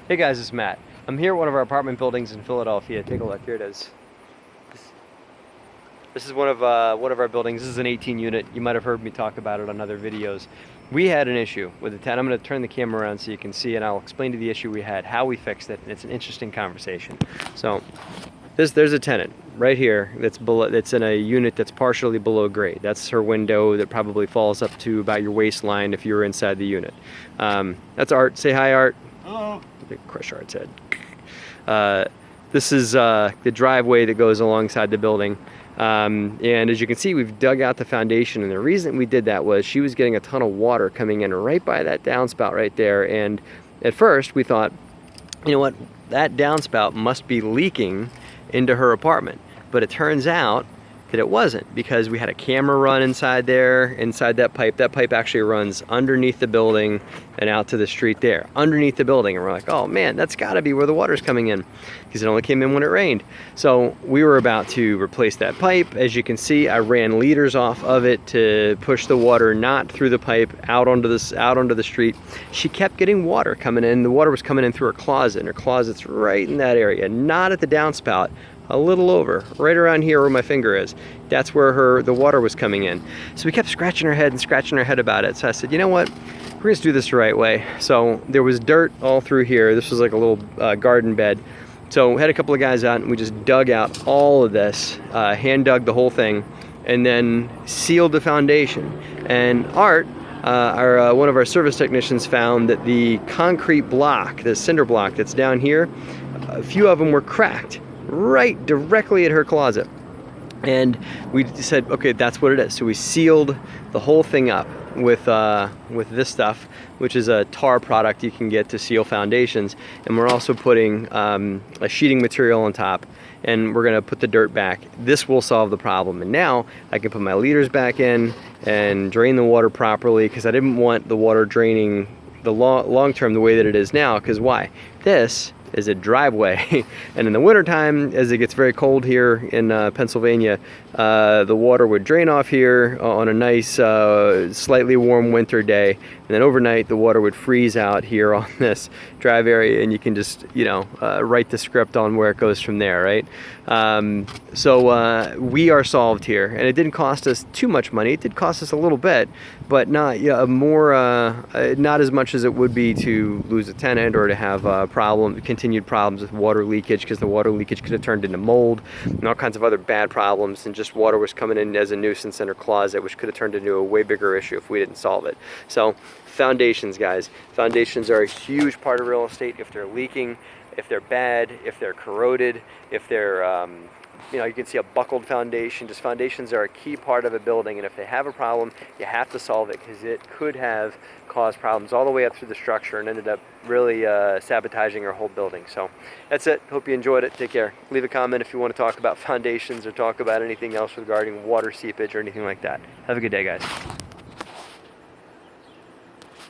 Hey guys, it's Matt. I'm here at one of our apartment buildings in Philadelphia. Take a look. Here it is. This is one of our buildings. This is an 18 unit. You might have heard me talk about it on other videos. We had an issue with the tenant. I'm going to turn the camera around so you can see, and I'll explain to the issue we had, how we fixed it, and it's an interesting conversation. So, there's a tenant right here that's in a unit that's partially below grade. That's her window that probably falls up to about your waistline if you were inside the unit. That's Art. Say hi, Art. Hello. Crush Art's head. This is the driveway that goes alongside the building. And as you can see, we've dug out the foundation, and the reason we did that was she was getting a ton of water coming in right by that downspout right there. And at first we thought, you know what, that downspout must be leaking into her apartment. But it turns out that it wasn't, because we had a camera run inside there, inside that pipe. That pipe actually runs underneath the building and out to the street there, underneath the building. And we're like, oh man, that's gotta be where the water's coming in, because it only came in when it rained. So we were about to replace that pipe. As you can see, I ran leaders off of it to push the water not through the pipe out onto the street. She kept getting water coming in. The water was coming in through her closet, and her closet's right in that area, not at the downspout, a little over, right around here where my finger is. That's where the water was coming in. So we kept scratching her head about it. So I said, you know what? We're gonna do this the right way. So there was dirt all through here. This was like a little garden bed. So we had a couple of guys out, and we just dug out all of this, hand dug the whole thing, and then sealed the foundation. And Art, one of our service technicians, found that the concrete block, the cinder block that's down here, a few of them were cracked right directly at her closet. And we said, okay, that's what it is. So we sealed the whole thing up with this stuff, which is a tar product you can get to seal foundations. And we're also putting a sheeting material on top, and we're gonna put the dirt back. This will solve the problem. And now I can put my leaders back in and drain the water properly, because I didn't want the water draining the long term the way that it is now. Because why? This is a driveway, and in the wintertime, as it gets very cold here in Pennsylvania, the water would drain off here on a nice slightly warm winter day, and then overnight the water would freeze out here on this drive area, and you can just, you know, write the script on where it goes from there, right? So we are solved here, and it didn't cost us too much money. It did cost us a little bit, but not not as much as it would be to lose a tenant or to have continued problems with water leakage, because the water leakage could have turned into mold and all kinds of other bad problems, and just water was coming in as a nuisance in her closet, which could have turned into a way bigger issue if we didn't solve it. So foundations, guys. Foundations are a huge part of real estate. If they're leaking, if they're bad, if they're corroded, if they're you know, you can see a buckled foundation. Just foundations are a key part of a building, and if they have a problem, you have to solve it, because it could have caused problems all the way up through the structure and ended up really sabotaging our whole building. So that's it. Hope you enjoyed it. Take care. Leave a comment if you want to talk about foundations or talk about anything else regarding water seepage or anything like that. Have a good day, guys.